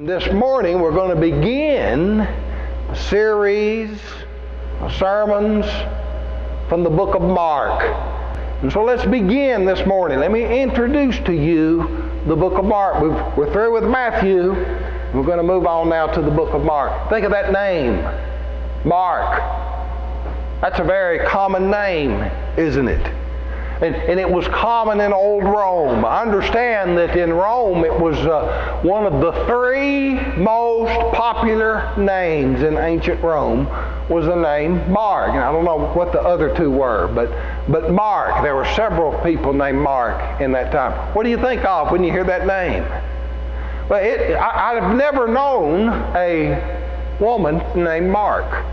This morning we're going to begin a series of sermons from the book of Mark. And so let's begin this morning. Let me introduce to you the book of Mark. We're through with Matthew. We're going to move on now to the book of Mark. Think of that name, Mark. That's a very common name, isn't it? And it was common in old Rome. I understand that in Rome it was one of the three most popular names in ancient Rome was the name Mark. And I don't know what the other two were, but Mark. There were several people named Mark in that time. What do you think of when you hear that name? Well, I've never known a woman named Mark.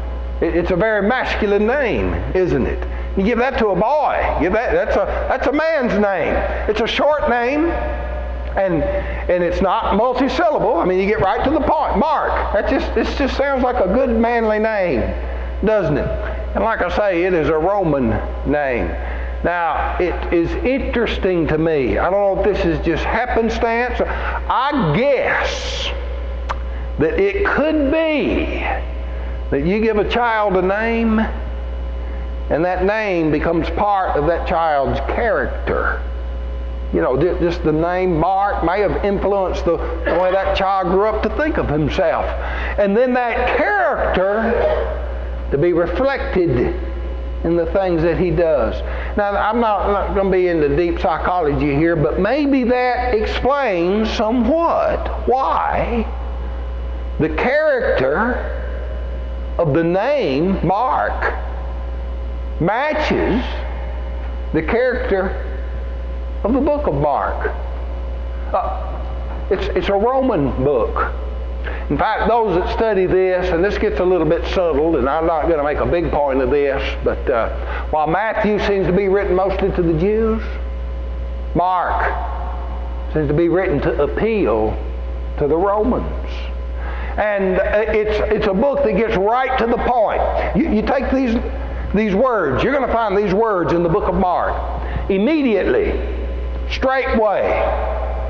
It's a very masculine name, isn't it? You give that to a boy. That's a man's name. It's a short name, and it's not multi-syllable. I mean, you get right to the point. Mark. This just sounds like a good manly name, doesn't it? And like I say, it is a Roman name. Now, it is interesting to me. I don't know if this is just happenstance. I guess that it could be that you give a child a name, and that name becomes part of that child's character. You know, just the name Mark may have influenced the way that child grew up to think of himself. And then that character to be reflected in the things that he does. Now, I'm not going to be into deep psychology here, but maybe that explains somewhat why the character of the name Mark matches the character of the book of Mark. It's a Roman book. In fact, those that study this, and this gets a little bit subtle, and I'm not going to make a big point of this, but while Matthew seems to be written mostly to the Jews, Mark seems to be written to appeal to the Romans. And it's a book that gets right to the point. You take these words. You're going to find these words in the book of Mark. Immediately, straightway,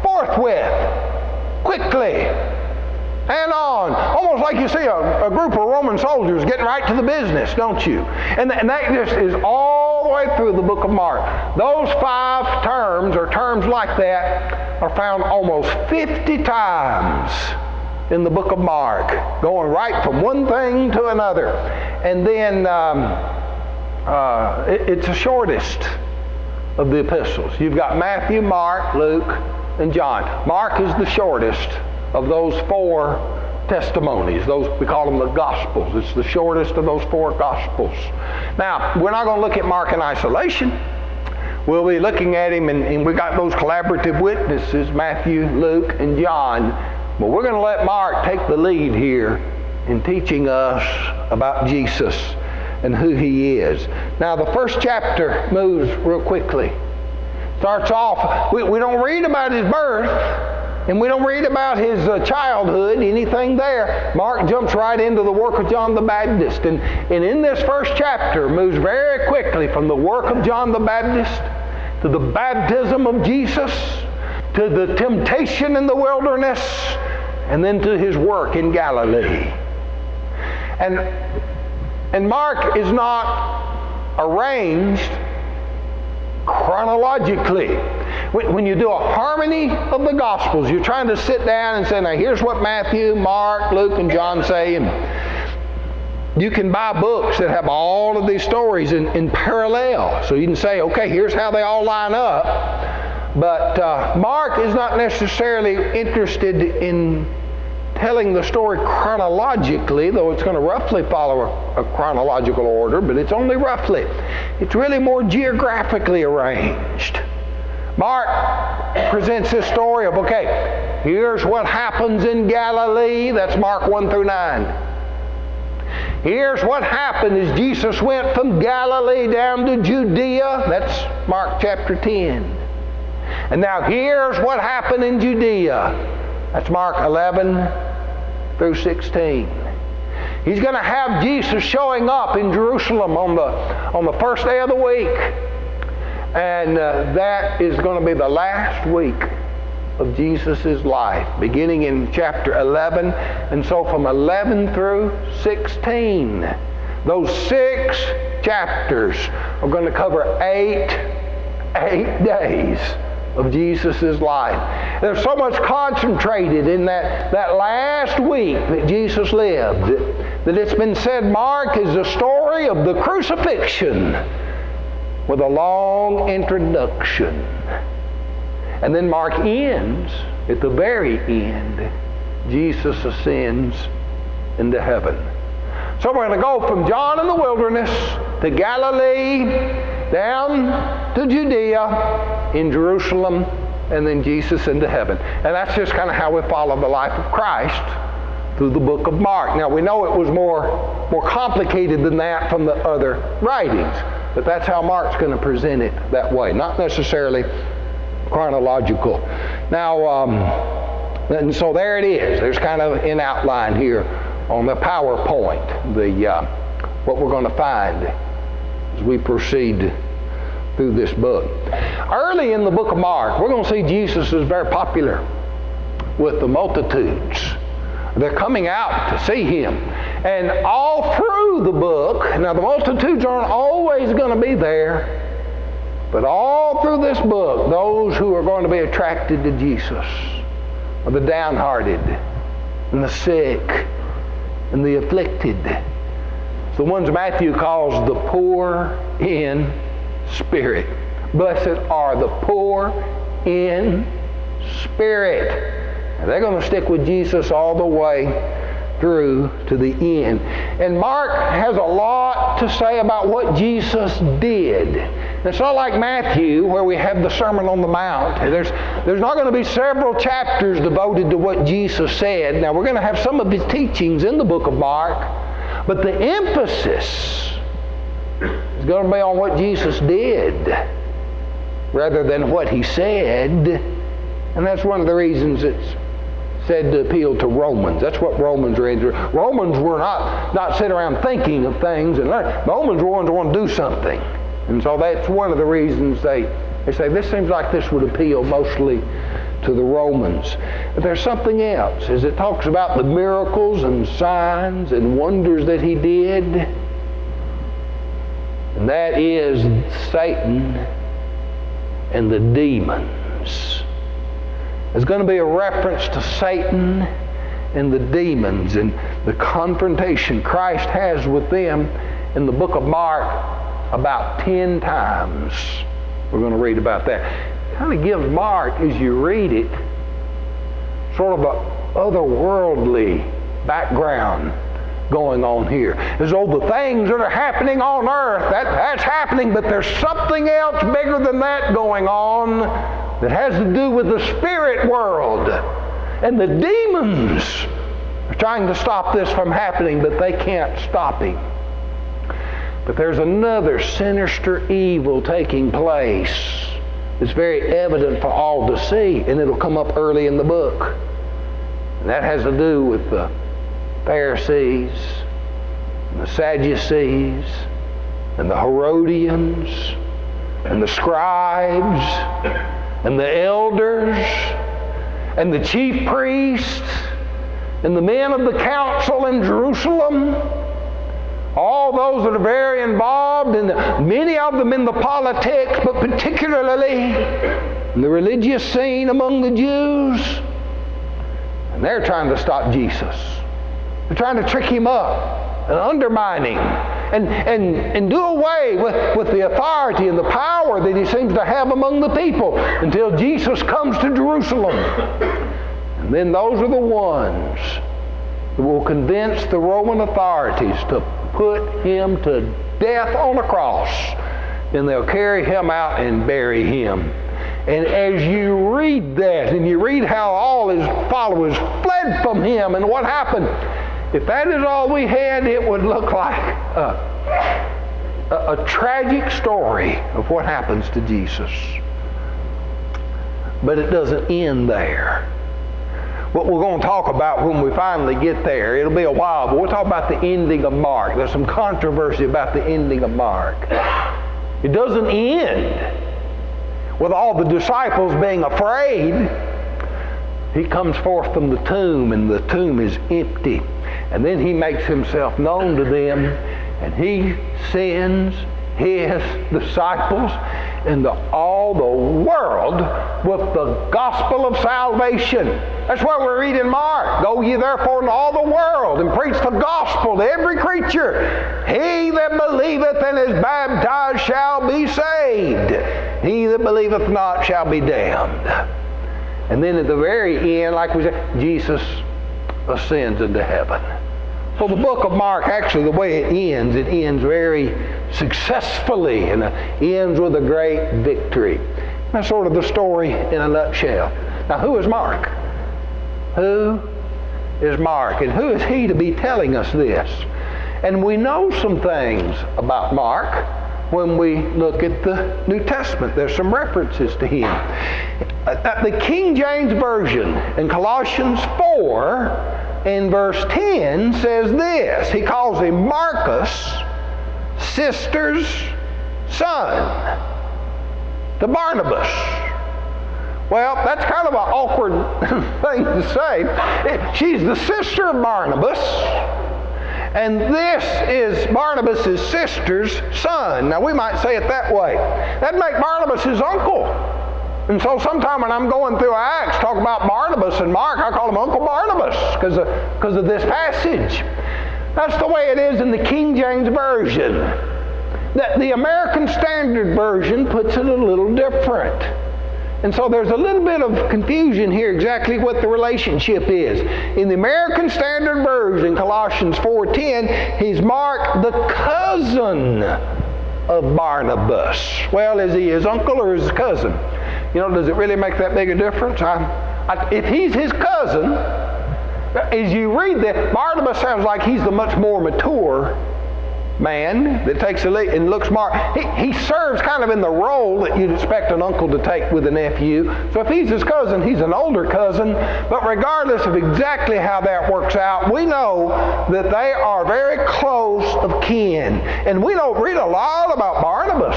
forthwith, quickly, and on. Almost like you see a group of Roman soldiers getting right to the business, don't you? And that just is all the way through the book of Mark. Those 5 terms, or terms like that, are found almost 50 times in the book of Mark, going right from one thing to another. And then it's the shortest of the epistles. You've got Matthew, Mark, Luke, and John. Mark is the shortest of those 4 testimonies. Those, we call them the Gospels. It's the shortest of those 4 Gospels. Now, we're not going to look at Mark in isolation. We'll be looking at him, and we got those collaborative witnesses, Matthew, Luke, and John. But we're going to let Mark take the lead here in teaching us about Jesus and who he is. Now, the first chapter moves real quickly. Starts off, we don't read about his birth, and we don't read about his childhood, anything there. Mark jumps right into the work of John the Baptist. And in this first chapter, moves very quickly from the work of John the Baptist to the baptism of Jesus, to the temptation in the wilderness, and then to his work in Galilee. And Mark is not arranged chronologically. When you do a harmony of the Gospels, you're trying to sit down and say, now here's what Matthew, Mark, Luke, and John say, and you can buy books that have all of these stories in parallel. So you can say, okay, here's how they all line up. But Mark is not necessarily interested in telling the story chronologically, though it's going to roughly follow a chronological order, but it's only roughly. It's really more geographically arranged. Mark presents this story of, okay, here's what happens in Galilee. That's Mark 1 through 9. Here's what happened as Jesus went from Galilee down to Judea. That's Mark chapter 10. And now here's what happened in Judea. That's Mark 11 through 16. He's going to have Jesus showing up in Jerusalem on the first day of the week. And that is going to be the last week of Jesus' life, beginning in chapter 11, and so from 11 through 16. Those 6 chapters are going to cover 8 days of Jesus' life. There's so much concentrated in that last week that Jesus lived that it's been said Mark is the story of the crucifixion with a long introduction. And then Mark ends at the very end. Jesus ascends into heaven. So we're going to go from John in the wilderness to Galilee, down to Judea, in Jerusalem, and then Jesus into heaven. And that's just kind of how we follow the life of Christ through the book of Mark. Now we know it was more complicated than that from the other writings, but that's how Mark's going to present it that way, not necessarily chronological. Now, and so there it is. There's kind of an outline here on the PowerPoint, what we're going to find as we proceed through this book. Early in the book of Mark, we're going to see Jesus is very popular with the multitudes. They're coming out to see Him. And all through the book, now the multitudes aren't always going to be there, but all through this book, those who are going to be attracted to Jesus are the downhearted and the sick and the afflicted. It's the ones Matthew calls the poor in spirit. Blessed are the poor in spirit. And they're going to stick with Jesus all the way through to the end. And Mark has a lot to say about what Jesus did. It's not like Matthew, where we have the Sermon on the Mount. There's not going to be several chapters devoted to what Jesus said. Now, we're going to have some of His teachings in the book of Mark, but the emphasis is going to be on what Jesus did rather than what He said. And that's one of the reasons it's said to appeal to Romans. That's what Romans read. Romans were not sitting around thinking of things and learning. Romans were ones who want to do something. And so that's one of the reasons they say, this seems like this would appeal mostly to the Romans. But there's something else, as it talks about the miracles and signs and wonders that He did. And that is Satan and the demons. There's going to be a reference to Satan and the demons and the confrontation Christ has with them in the book of Mark about 10 times. We're going to read about that. It kind of gives Mark, as you read it, sort of an otherworldly background going on here. As though the things that are happening on earth, that's happening, but there's something else bigger than that going on that has to do with the spirit world. And the demons are trying to stop this from happening, but they can't stop Him. But there's another sinister evil taking place. It's very evident for all to see, and it'll come up early in the book. And that has to do with the Pharisees, and the Sadducees, and the Herodians, and the scribes, and the elders, and the chief priests, and the men of the council in Jerusalem. All those that are very involved, and many of them in the politics, but particularly in the religious scene among the Jews. And they're trying to stop Jesus. They're trying to trick Him up and undermine Him and do away with the authority and the power that He seems to have among the people until Jesus comes to Jerusalem. And then those are the ones that will convince the Roman authorities to put Him to death on a cross, and they'll carry Him out and bury Him. And as you read that, and you read how all His followers fled from Him and what happened, if that is all we had, it would look like a tragic story of what happens to Jesus. But it doesn't end there. What we're going to talk about when we finally get there, it'll be a while, but we'll talk about the ending of Mark. There's some controversy about the ending of Mark. It doesn't end with all the disciples being afraid, he comes forth from the tomb, and the tomb is empty. And then he makes himself known to them, and he sends his disciples into all the world with the gospel of salvation. That's why we read in Mark, "Go ye therefore into all the world and preach the gospel to every creature. He that believeth and is baptized shall be saved. He that believeth not shall be damned." And then at the very end, like we said, Jesus ascends into heaven. So the book of Mark, actually the way it ends very successfully, and it ends with a great victory. That's sort of the story in a nutshell. Now, who is Mark? Who is Mark? And who is he to be telling us this? And we know some things about Mark when we look at the New Testament. There's some references to him. The King James Version in Colossians 4 in verse 10 says this. He calls him Marcus, sister's son, to Barnabas. Well, that's kind of an awkward thing to say. She's the sister of Barnabas, and this is Barnabas' sister's son. Now, we might say it that way. That'd make Barnabas his uncle. And so sometime when I'm going through Acts, talk about Barnabas and Mark, I call him Uncle Barnabas because of this passage. That's the way it is in the King James Version. The American Standard Version puts it a little different. And so there's a little bit of confusion here exactly what the relationship is. In the American Standard Version, Colossians 4:10, he's Mark, the cousin of Barnabas. Well, is he his uncle or his cousin? You know, does it really make that big a difference? If he's his cousin, as you read that, Barnabas sounds like he's the much more mature man that takes a lead and looks smart. He serves kind of in the role that you'd expect an uncle to take with a nephew. So if he's his cousin, he's an older cousin. But regardless of exactly how that works out, we know that they are very close of kin. And we don't read a lot about Barnabas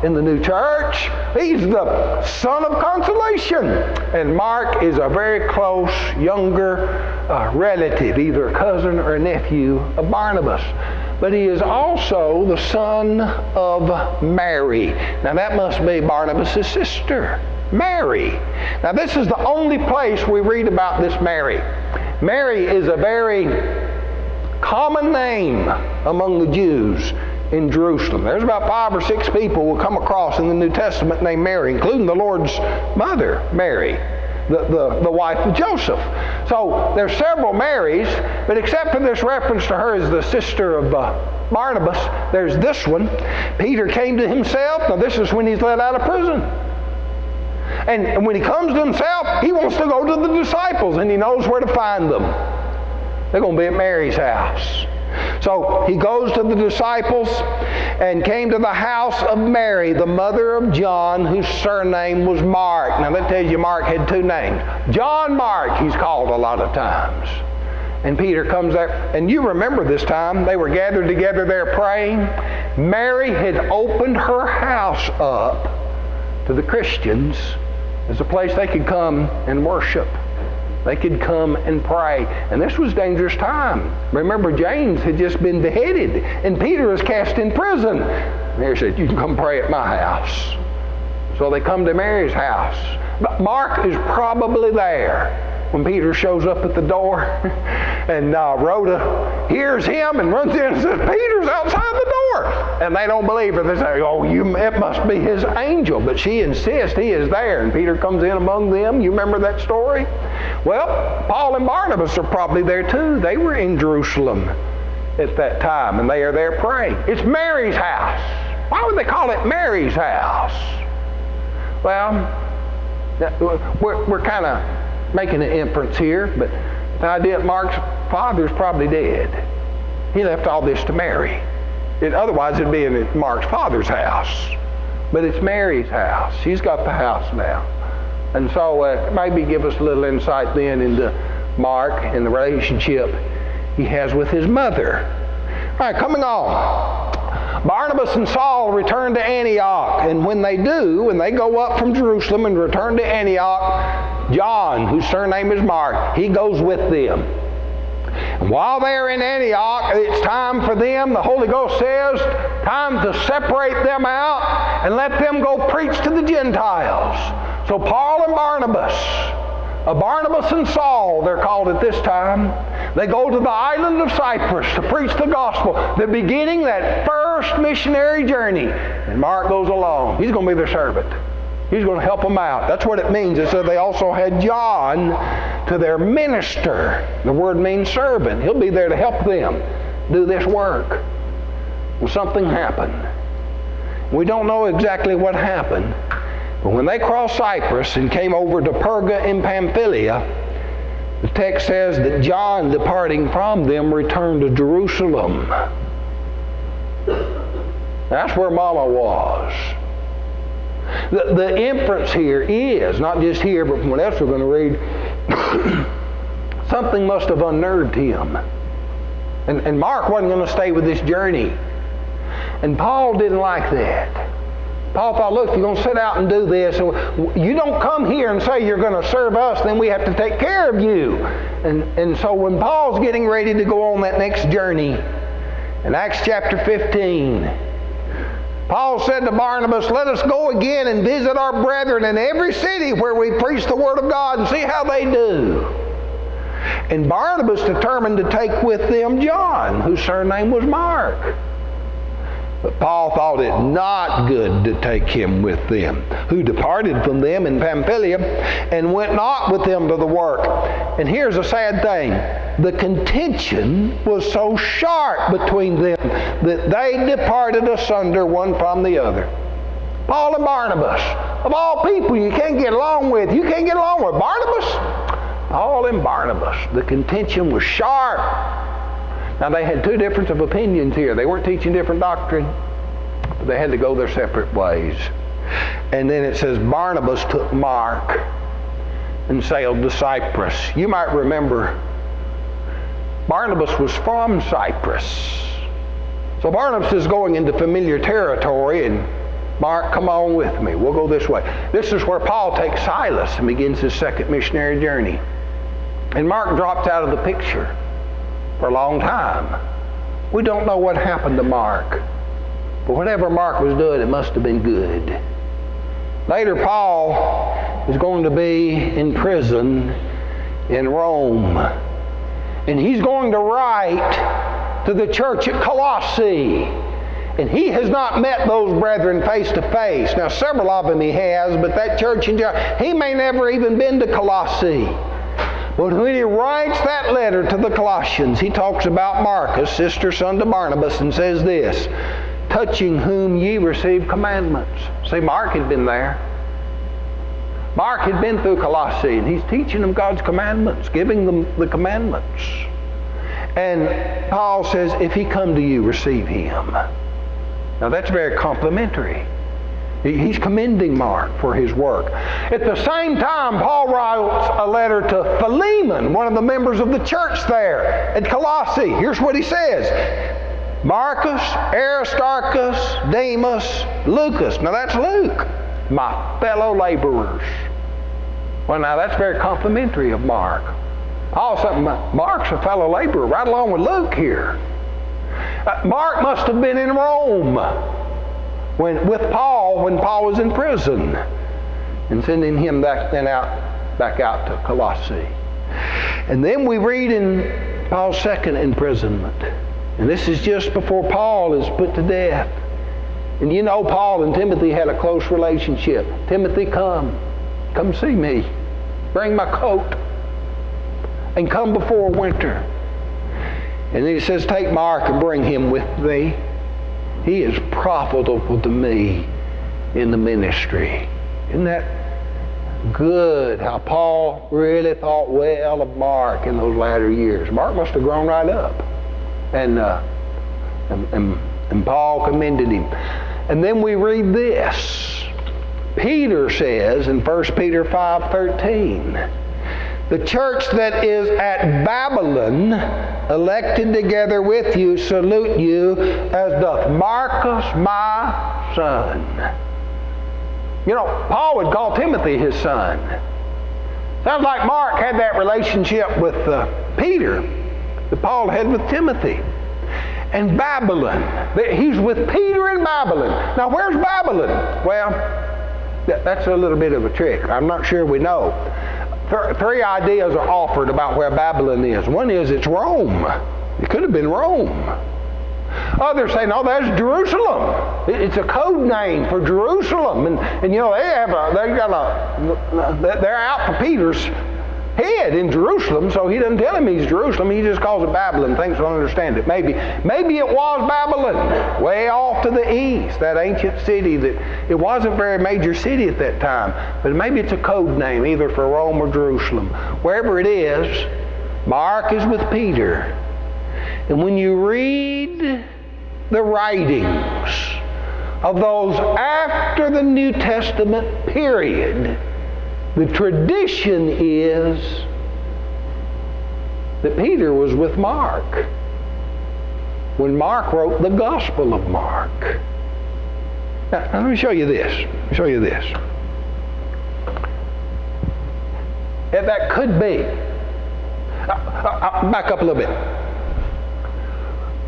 in the new church. He's the son of consolation. And Mark is a very close, younger relative, either a cousin or a nephew of Barnabas. But he is also the son of Mary. Now that must be Barnabas' sister, Mary. Now this is the only place we read about this Mary. Mary is a very common name among the Jews in Jerusalem. There's about 5 or 6 people we'll come across in the New Testament named Mary, including the Lord's mother, Mary, the wife of Joseph. So there's several Marys, but except for this reference to her as the sister of Barnabas, there's this one. Peter came to himself. Now this is when he's let out of prison. And when he comes to himself, he wants to go to the disciples, and he knows where to find them. They're going to be at Mary's house. So he goes to the disciples and came to the house of Mary, the mother of John, whose surname was Mark. Now that tells you Mark had 2 names. John Mark, he's called a lot of times. And Peter comes there, and you remember this time, they were gathered together there praying. Mary had opened her house up to the Christians as a place they could come and worship. They could come and pray. And this was a dangerous time. Remember, James had just been beheaded, and Peter was cast in prison. Mary said, "You can come pray at my house." So they come to Mary's house. But Mark is probably there when Peter shows up at the door, and Rhoda hears him and runs in and says, "Peter's outside the door." And they don't believe her. They say, "Oh, it must be his angel." But she insists he is there, and Peter comes in among them. You remember that story? Well, Paul and Barnabas are probably there too. They were in Jerusalem at that time, and they are there praying. It's Mary's house. Why would they call it Mary's house? Well, we're kind of making an inference here, but the idea that Mark's father's probably dead. He left all this to Mary. Otherwise, it'd be in Mark's father's house. But it's Mary's house. She's got the house now. And so maybe give us a little insight then into Mark and the relationship he has with his mother. All right, coming on. Barnabas and Saul return to Antioch. And when they do, when they go up from Jerusalem and return to Antioch, John, whose surname is Mark, he goes with them. And while they're in Antioch, it's time for them, the Holy Ghost says, time to separate them out and let them go preach to the Gentiles. So Paul and Barnabas, Barnabas and Saul, they're called at this time, they go to the island of Cyprus to preach the gospel. They're beginning that first missionary journey. And Mark goes along. He's going to be their servant. He's going to help them out. That's what it means. It said they also had John to their minister. The word means servant. He'll be there to help them do this work. Well, something happened. We don't know exactly what happened. But when they crossed Cyprus and came over to Perga in Pamphylia, the text says that John, departing from them, returned to Jerusalem. That's where Mama was. The inference here is, not just here, but from what else we're going to read, something must have unnerved him. And Mark wasn't going to stay with this journey. And Paul didn't like that. Paul thought, look, if you're going to sit out and do this, you don't come here and say you're going to serve us, then we have to take care of you. And so when Paul's getting ready to go on that next journey, in Acts chapter 15, Paul said to Barnabas, let us go again and visit our brethren in every city where we preach the Word of God and see how they do. And Barnabas determined to take with them John, whose surname was Mark. But Paul thought it not good to take him with them, who departed from them in Pamphylia and went not with them to the work. And here's a sad thing. The contention was so sharp between them that they departed asunder one from the other. Paul and Barnabas, of all people you can't get along with, you can't get along with Barnabas? Paul and Barnabas, the contention was sharp. Now they had two difference of opinions here. They weren't teaching different doctrine, but they had to go their separate ways. And then it says Barnabas took Mark and sailed to Cyprus. You might remember Barnabas was from Cyprus. So Barnabas is going into familiar territory, and Mark, come on with me. We'll go this way. This is where Paul takes Silas and begins his second missionary journey. And Mark drops out of the picture for a long time. We don't know what happened to Mark. But whatever Mark was doing, it must have been good. Later, Paul is going to be in prison in Rome. And he's going to write to the church at Colossae. And he has not met those brethren face to face. Now, several of them he has, but that church in general, he may never even been to Colossae. But when he writes that letter to the Colossians, he talks about Marcus, sister son to Barnabas, and says this, touching whom ye received commandments. See, Mark had been there. Mark had been through Colossae, and he's teaching them God's commandments, giving them the commandments. And Paul says, if he come to you, receive him. Now that's very complimentary. He's commending Mark for his work. At the same time, Paul writes a letter to Philemon, one of the members of the church there at Colossae. Here's what he says. Marcus, Aristarchus, Demas, Lucas. Now that's Luke. My fellow laborers. Well, now that's very complimentary of Mark. Paul said, Mark's a fellow laborer right along with Luke here. Mark must have been in Rome with Paul when Paul was in prison, and sending him back out to Colossae. And then we read in Paul's second imprisonment, and this is just before Paul is put to death. And you know Paul and Timothy had a close relationship. Timothy, come see me. Bring my coat. And come before winter. And then he says, take Mark and bring him with thee. He is profitable to me in the ministry. Isn't that good? How Paul really thought well of Mark in those latter years. Mark must have grown right up. And Paul commended him. And then we read this. Peter says in 1 Peter 5:13, the church that is at Babylon, elected together with you, salute you, as doth Marcus my son. You know, Paul would call Timothy his son. Sounds like Mark had that relationship with Peter that Paul had with Timothy. And Babylon. He's with Peter in Babylon. Now, where's Babylon? Well, that's a little bit of a trick. I'm not sure we know. Three ideas are offered about where Babylon is. One is it's Rome. It could have been Rome. Others say, no, that's Jerusalem. It's a code name for Jerusalem. And you know, they're out for Peter's head in Jerusalem, so he doesn't tell him he's Jerusalem. He just calls it Babylon, thinks he'll understand it. Maybe it was Babylon, way off to the east, that ancient city that it wasn't a very major city at that time. But maybe it's a code name, either for Rome or Jerusalem. Wherever it is, Mark is with Peter. And when you read the writings of those after the New Testament period, the tradition is that Peter was with Mark when Mark wrote the Gospel of Mark. Now let me show you this. If that could be. I'll back up a little bit.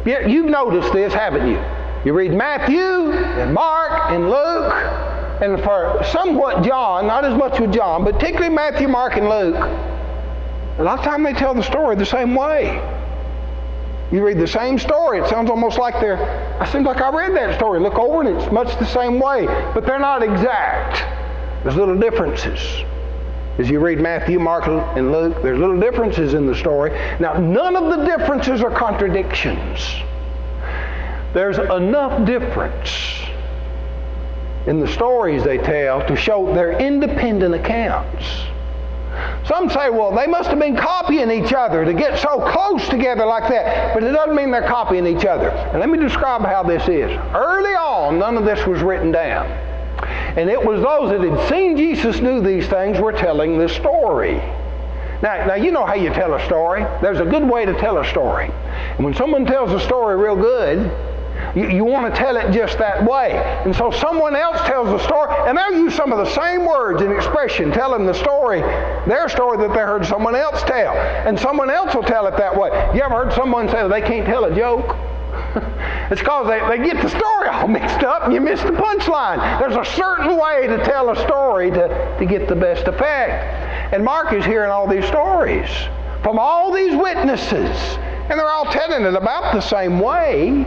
Yeah, you've noticed this, haven't you? You read Matthew and Mark and Luke, and for somewhat John, not as much with John, but particularly Matthew, Mark, and Luke, a lot of time they tell the story the same way. You read the same story, it sounds almost like I seem like I read that story. Look over and it's much the same way, but they're not exact. There's little differences. As you read Matthew, Mark, and Luke, there's little differences in the story. Now, none of the differences are contradictions. There's enough difference in the stories they tell to show they're independent accounts. Some say, well, they must have been copying each other to get so close together like that. But it doesn't mean they're copying each other. And let me describe how this is. Early on, none of this was written down. And it was those that had seen Jesus do these things were telling the story. Now, you know how you tell a story. There's a good way to tell a story. And when someone tells a story real good, you want to tell it just that way. And so someone else tells a story, and they'll use some of the same words and expression telling the story, their story that they heard someone else tell. And someone else will tell it that way. You ever heard someone say they can't tell a joke? It's because they get the story all mixed up and you miss the punchline. There's a certain way to tell a story to get the best effect. And Mark is hearing all these stories from all these witnesses, and they're all telling it about the same way.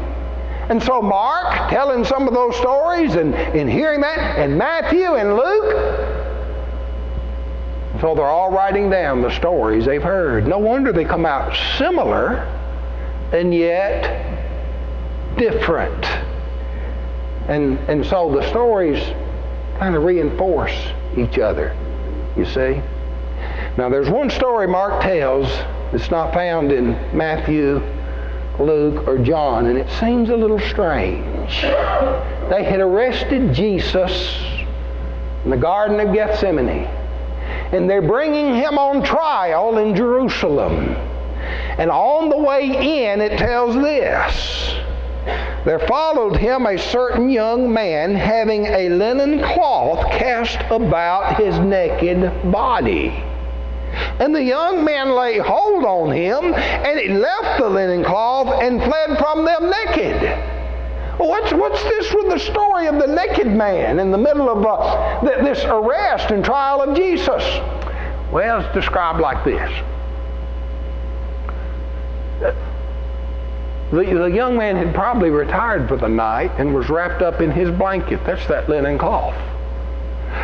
And so Mark, telling some of those stories and hearing that, and Matthew and Luke, so they're all writing down the stories they've heard. No wonder they come out similar and yet different. And so the stories kind of reinforce each other, you see. Now there's one story Mark tells that's not found in Matthew, Luke, or John, and it seems a little strange. They had arrested Jesus in the Garden of Gethsemane, and they're bringing him on trial in Jerusalem. And on the way in, it tells this: there followed him a certain young man having a linen cloth cast about his naked body. And the young man laid hold on him, and he left the linen cloth and fled from them naked. Well, what's this with the story of the naked man in the middle of this arrest and trial of Jesus? Well, it's described like this. The young man had probably retired for the night and was wrapped up in his blanket. That's that linen cloth.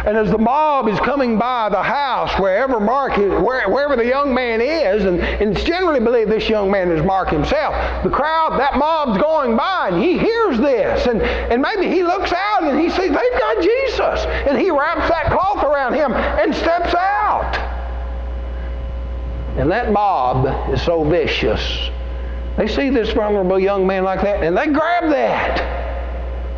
And as the mob is coming by the house, wherever Mark is, wherever the young man is, and it's generally believed this young man is Mark himself, the crowd, that mob's going by, and he hears this, and maybe he looks out and he sees they've got Jesus, and he wraps that cloth around him and steps out. And that mob is so vicious. They see this vulnerable young man like that, and they grab that.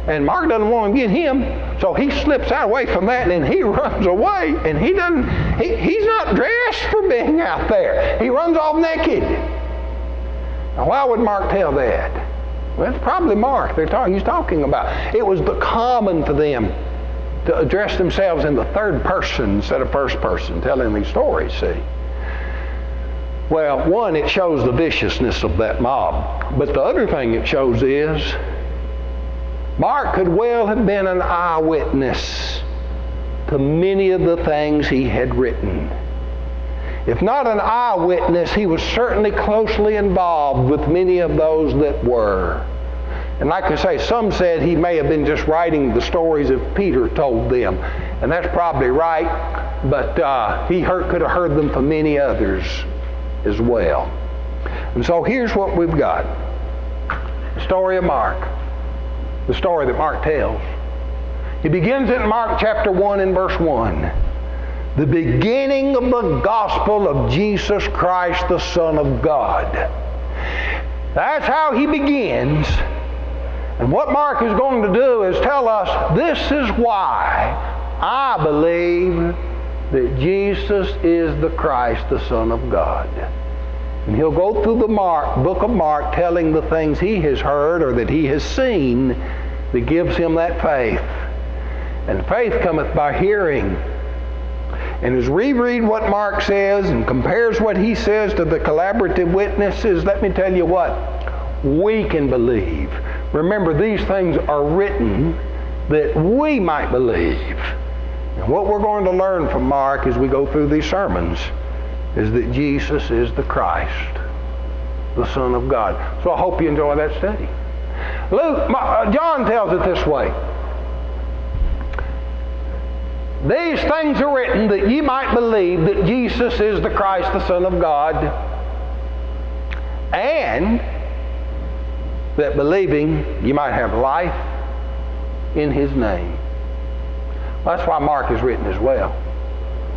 And Mark doesn't want to get him, so he slips out away from that, and he runs away. And he's not dressed for being out there. He runs off naked. Now, why would Mark tell that? Well, it's probably Mark he's talking about. It was common for them to address themselves in the third person instead of first person, telling these stories, see? Well, one, it shows the viciousness of that mob. But the other thing it shows is Mark could well have been an eyewitness to many of the things he had written. If not an eyewitness, he was certainly closely involved with many of those that were. And like I say, some said he may have been just writing the stories that Peter told them. And that's probably right, but he could have heard them from many others as well. And so here's what we've got. The story of Mark. The story that Mark tells. He begins in Mark chapter 1 and verse 1. The beginning of the gospel of Jesus Christ, the Son of God. That's how he begins. And what Mark is going to do is tell us, this is why I believe that Jesus is the Christ, the Son of God. And he'll go through the book of Mark telling the things he has heard or that he has seen that gives him that faith. And faith cometh by hearing. And as we read what Mark says and compares what he says to the collaborative witnesses, let me tell you what, we can believe. Remember, these things are written that we might believe. And what we're going to learn from Mark as we go through these sermons is that Jesus is the Christ, the Son of God. So I hope you enjoy that study. John tells it this way. These things are written that ye might believe that Jesus is the Christ, the Son of God, and that believing you might have life in His name. Well, that's why Mark is written as well.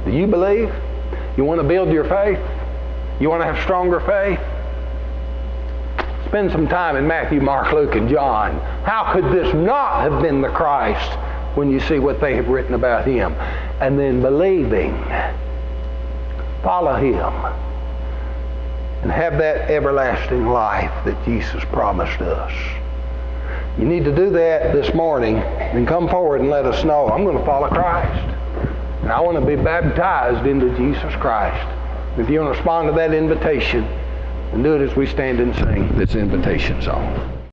Do you believe? You want to build your faith? You want to have stronger faith? Spend some time in Matthew, Mark, Luke, and John. How could this not have been the Christ when you see what they have written about Him? And then believing, follow Him, and have that everlasting life that Jesus promised us. You need to do that this morning and come forward and let us know, I'm going to follow Christ. And I want to be baptized into Jesus Christ. If you want to respond to that invitation, and do it as we stand and sing this invitation song.